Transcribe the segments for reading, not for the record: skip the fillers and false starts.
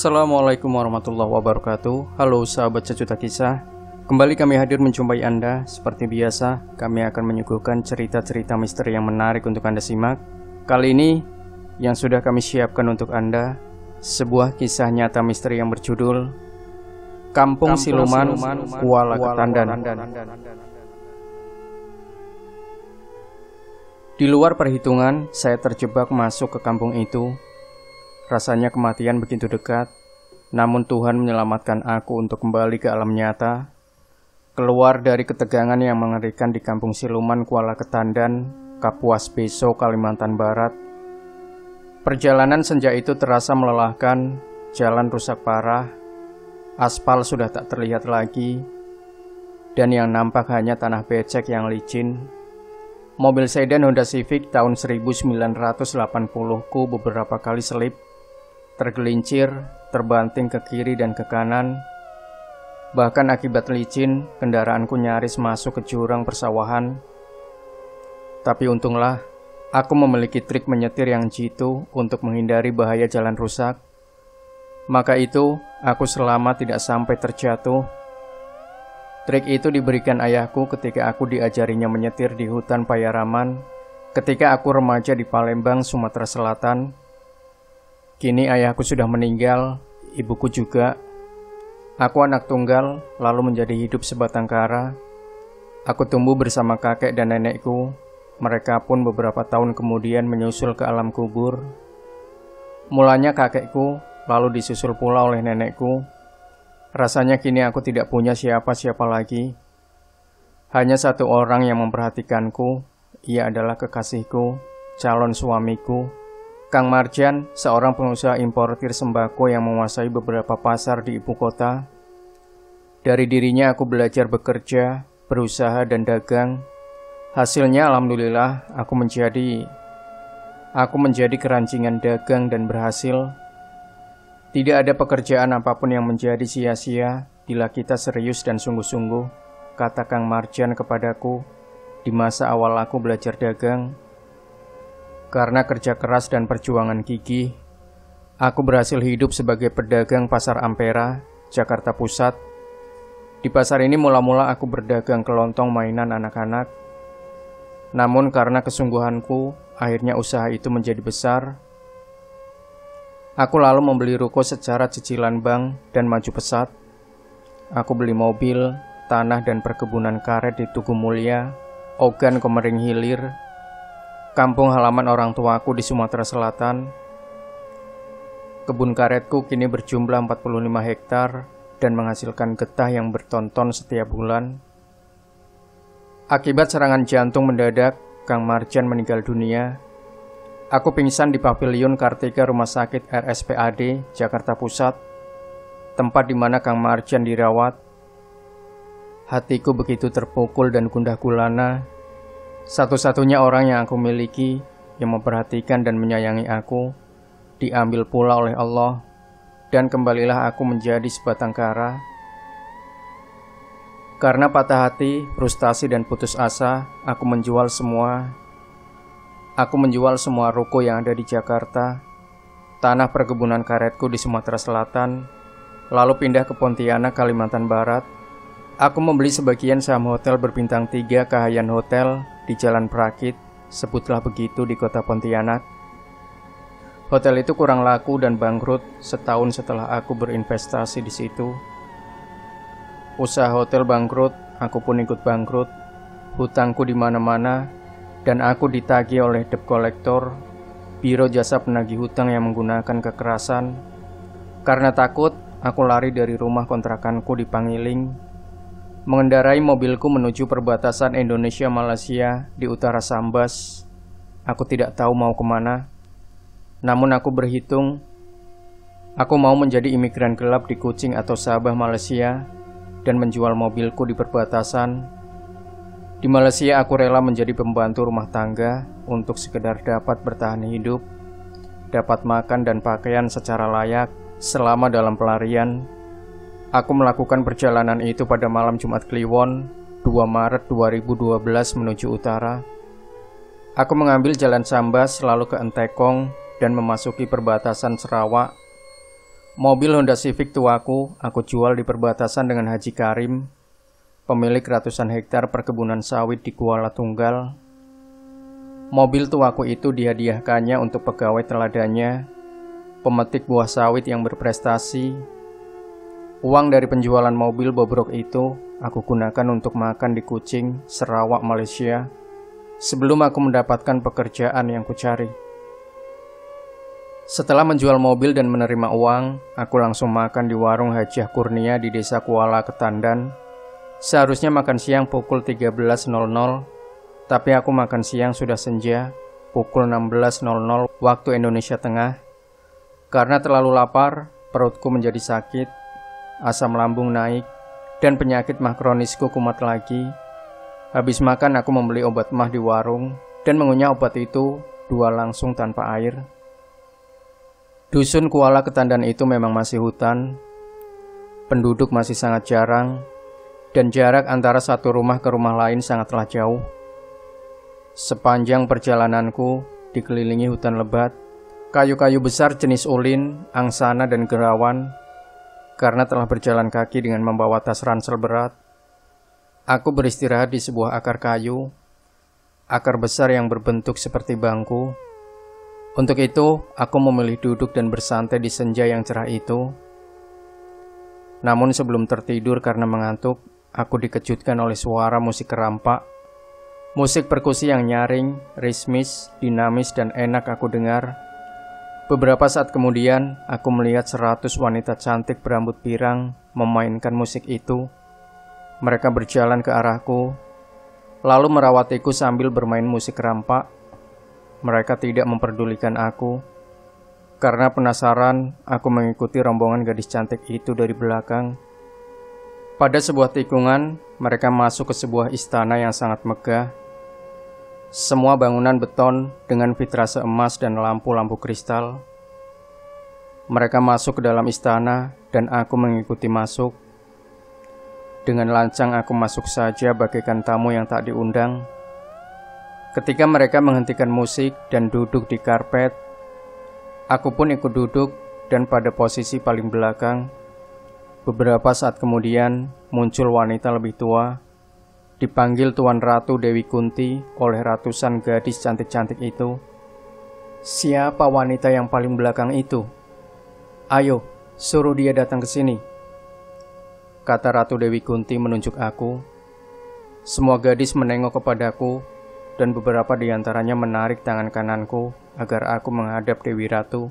Assalamualaikum warahmatullahi wabarakatuh. Halo sahabat sejuta kisah. Kembali kami hadir menjumpai Anda. Seperti biasa, kami akan menyuguhkan cerita-cerita misteri yang menarik untuk Anda simak. Kali ini, yang sudah kami siapkan untuk Anda, sebuah kisah nyata misteri yang berjudul Kampung Siluman Kuala Ketandan. Di luar perhitungan, saya terjebak masuk ke kampung itu. Rasanya kematian begitu dekat, namun Tuhan menyelamatkan aku untuk kembali ke alam nyata, keluar dari ketegangan yang mengerikan di Kampung Siluman Kuala Ketandan, Kapuas Beso, Kalimantan Barat. Perjalanan senja itu terasa melelahkan, jalan rusak parah, aspal sudah tak terlihat lagi, dan yang nampak hanya tanah becek yang licin. Mobil sedan Honda Civic tahun 1980ku beberapa kali selip, tergelincir, terbanting ke kiri dan ke kanan. Bahkan akibat licin, kendaraanku nyaris masuk ke jurang persawahan. Tapi untunglah, aku memiliki trik menyetir yang jitu untuk menghindari bahaya jalan rusak. Maka itu, aku selamat tidak sampai terjatuh. Trik itu diberikan ayahku ketika aku diajarinya menyetir di hutan Payaraman, ketika aku remaja di Palembang, Sumatera Selatan. Kini ayahku sudah meninggal, ibuku juga. Aku anak tunggal, lalu menjadi hidup sebatang kara. Aku tumbuh bersama kakek dan nenekku. Mereka pun beberapa tahun kemudian menyusul ke alam kubur. Mulanya kakekku, lalu disusul pula oleh nenekku. Rasanya kini aku tidak punya siapa-siapa lagi. Hanya satu orang yang memperhatikanku. Ia adalah kekasihku, calon suamiku, Kang Marjan, seorang pengusaha importir sembako yang menguasai beberapa pasar di ibu kota. Dari dirinya aku belajar bekerja, berusaha dan dagang. Hasilnya alhamdulillah aku menjadi kerancingan dagang dan berhasil. Tidak ada pekerjaan apapun yang menjadi sia-sia bila kita serius dan sungguh-sungguh, kata Kang Marjan kepadaku di masa awal aku belajar dagang. Karena kerja keras dan perjuangan gigih, aku berhasil hidup sebagai pedagang pasar Ampera, Jakarta Pusat. Di pasar ini mula-mula aku berdagang kelontong mainan anak-anak. Namun karena kesungguhanku, akhirnya usaha itu menjadi besar. Aku lalu membeli ruko secara cicilan bank dan maju pesat. Aku beli mobil, tanah dan perkebunan karet di Tugu Mulia, Ogan Komering Hilir, kampung halaman orang tuaku di Sumatera Selatan. Kebun karetku kini berjumlah 45 hektar dan menghasilkan getah yang bertonton setiap bulan. Akibat serangan jantung mendadak, Kang Marjan meninggal dunia. Aku pingsan di Pavilion Kartika Rumah Sakit RSPAD, Jakarta Pusat, tempat di mana Kang Marjan dirawat. Hatiku begitu terpukul dan gundah gulana. Satu-satunya orang yang aku miliki, yang memperhatikan dan menyayangi aku, diambil pula oleh Allah, dan kembalilah aku menjadi sebatang kara. Karena patah hati, frustasi dan putus asa, aku menjual semua ruko yang ada di Jakarta, tanah perkebunan karetku di Sumatera Selatan, lalu pindah ke Pontianak, Kalimantan Barat. Aku membeli sebagian saham hotel berbintang 3 Kahayan Hotel di Jalan Prakit, sebutlah begitu, di kota Pontianak. Hotel itu kurang laku dan bangkrut setahun setelah aku berinvestasi di situ. Usaha hotel bangkrut, aku pun ikut bangkrut. Hutangku di mana-mana, dan aku ditagih oleh debt collector, biro jasa penagih hutang yang menggunakan kekerasan. Karena takut, aku lari dari rumah kontrakanku di Pangiling, mengendarai mobilku menuju perbatasan Indonesia-Malaysia di utara Sambas. Aku tidak tahu mau kemana. Namun aku berhitung, aku mau menjadi imigran gelap di Kuching atau Sabah, Malaysia, dan menjual mobilku di perbatasan. Di Malaysia aku rela menjadi pembantu rumah tangga untuk sekedar dapat bertahan hidup, dapat makan dan pakaian secara layak selama dalam pelarian. Aku melakukan perjalanan itu pada malam Jumat Kliwon, 2 Maret 2012 menuju utara. Aku mengambil jalan Sambas lalu ke Entekong dan memasuki perbatasan Sarawak. Mobil Honda Civic tuaku aku jual di perbatasan dengan Haji Karim, pemilik ratusan hektar perkebunan sawit di Kuala Tunggal. Mobil tuaku itu dihadiahkannya untuk pegawai teladannya, pemetik buah sawit yang berprestasi. Uang dari penjualan mobil bobrok itu aku gunakan untuk makan di Kuching, Sarawak, Malaysia, sebelum aku mendapatkan pekerjaan yang kucari. Setelah menjual mobil dan menerima uang, aku langsung makan di warung Hajiah Kurnia di desa Kuala Ketandan. Seharusnya makan siang pukul 13.00, tapi aku makan siang sudah senja, pukul 16.00 waktu Indonesia Tengah. Karena terlalu lapar, perutku menjadi sakit, asam lambung naik, dan penyakit mah kronisku kumat lagi. Habis makan aku membeli obat mah di warung dan mengunyah obat itu 2 langsung tanpa air. Dusun Kuala Ketandan itu memang masih hutan. Penduduk masih sangat jarang, dan jarak antara satu rumah ke rumah lain sangatlah jauh. Sepanjang perjalananku dikelilingi hutan lebat, kayu-kayu besar jenis ulin, angsana, dan gerawan. Karena telah berjalan kaki dengan membawa tas ransel berat, aku beristirahat di sebuah akar kayu, akar besar yang berbentuk seperti bangku. Untuk itu, aku memilih duduk dan bersantai di senja yang cerah itu. Namun sebelum tertidur karena mengantuk, aku dikejutkan oleh suara musik kerampak. Musik perkusi yang nyaring, ritmis, dinamis, dan enak aku dengar. Beberapa saat kemudian, aku melihat 100 wanita cantik berambut pirang memainkan musik itu. Mereka berjalan ke arahku, lalu merawatiku sambil bermain musik kerampak. Mereka tidak memperdulikan aku. Karena penasaran, aku mengikuti rombongan gadis cantik itu dari belakang. Pada sebuah tikungan, mereka masuk ke sebuah istana yang sangat megah. Semua bangunan beton dengan vitrase emas dan lampu-lampu kristal. Mereka masuk ke dalam istana dan aku mengikuti masuk. Dengan lancang aku masuk saja bagaikan tamu yang tak diundang. Ketika mereka menghentikan musik dan duduk di karpet, aku pun ikut duduk dan pada posisi paling belakang. Beberapa saat kemudian muncul wanita lebih tua, dipanggil Tuan Ratu Dewi Kunti oleh ratusan gadis cantik-cantik itu. "Siapa wanita yang paling belakang itu? Ayo, suruh dia datang ke sini," kata Ratu Dewi Kunti menunjuk aku. Semua gadis menengok kepadaku, dan beberapa di antaranya menarik tangan kananku agar aku menghadap Dewi Ratu.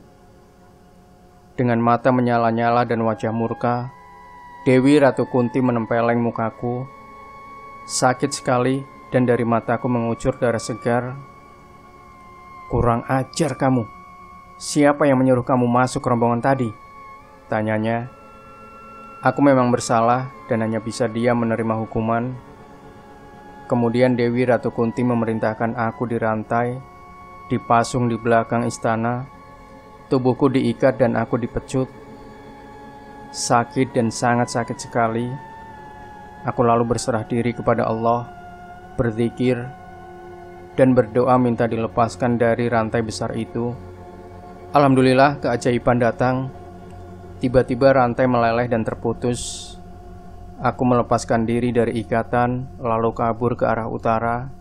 Dengan mata menyala-nyala dan wajah murka, Dewi Ratu Kunti menempeleng mukaku. Sakit sekali dan dari mataku mengucur darah segar. "Kurang ajar kamu. Siapa yang menyuruh kamu masuk rombongan tadi?" tanyanya. Aku memang bersalah dan hanya bisa diam menerima hukuman. Kemudian Dewi Ratu Kunti memerintahkan aku dirantai, dipasung di belakang istana. Tubuhku diikat dan aku dipecut. Sakit dan sangat sakit sekali. Aku lalu berserah diri kepada Allah, berzikir, dan berdoa minta dilepaskan dari rantai besar itu. Alhamdulillah, keajaiban datang. Tiba-tiba rantai meleleh dan terputus. Aku melepaskan diri dari ikatan, lalu kabur ke arah utara,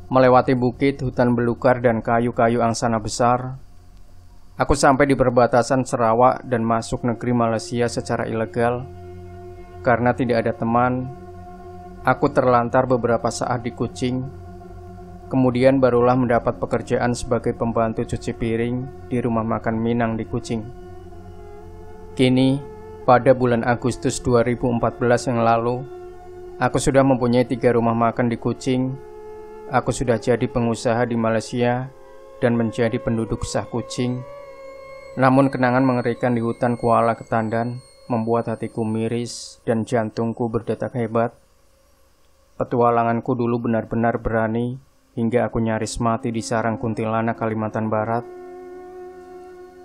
melewati bukit, hutan belukar, dan kayu-kayu angsana besar. Aku sampai di perbatasan Sarawak dan masuk negeri Malaysia secara ilegal. Karena tidak ada teman, aku terlantar beberapa saat di Kuching. Kemudian barulah mendapat pekerjaan sebagai pembantu cuci piring di rumah makan Minang di Kuching. Kini, pada bulan Agustus 2014 yang lalu, aku sudah mempunyai 3 rumah makan di Kuching. Aku sudah jadi pengusaha di Malaysia dan menjadi penduduk sah Kuching. Namun kenangan mengerikan di hutan Kuala Ketandan membuat hatiku miris dan jantungku berdetak hebat. Petualanganku dulu benar-benar berani hingga aku nyaris mati di sarang kuntilanak Kalimantan Barat.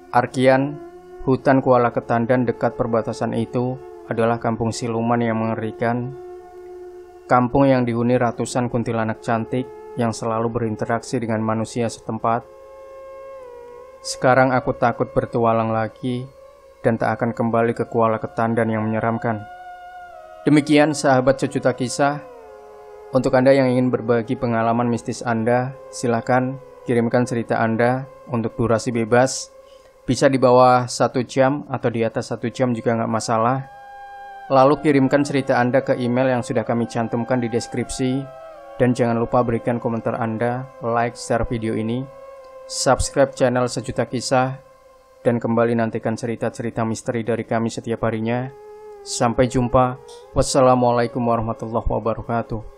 Arkian, hutan Kuala Ketandan dekat perbatasan itu adalah kampung siluman yang mengerikan. Kampung yang dihuni ratusan kuntilanak cantik yang selalu berinteraksi dengan manusia setempat. Sekarang aku takut bertualang lagi dan tak akan kembali ke kuala ketandan yang menyeramkan. Demikian sahabat sejuta kisah. Untuk Anda yang ingin berbagi pengalaman mistis Anda, silakan kirimkan cerita Anda untuk durasi bebas. Bisa di bawah 1 jam atau di atas 1 jam juga nggak masalah. Lalu kirimkan cerita Anda ke email yang sudah kami cantumkan di deskripsi. Dan jangan lupa berikan komentar Anda, like, share video ini, subscribe channel Sejuta Kisah, dan kembali nantikan cerita-cerita misteri dari kami setiap harinya. Sampai jumpa. Wassalamualaikum warahmatullahi wabarakatuh.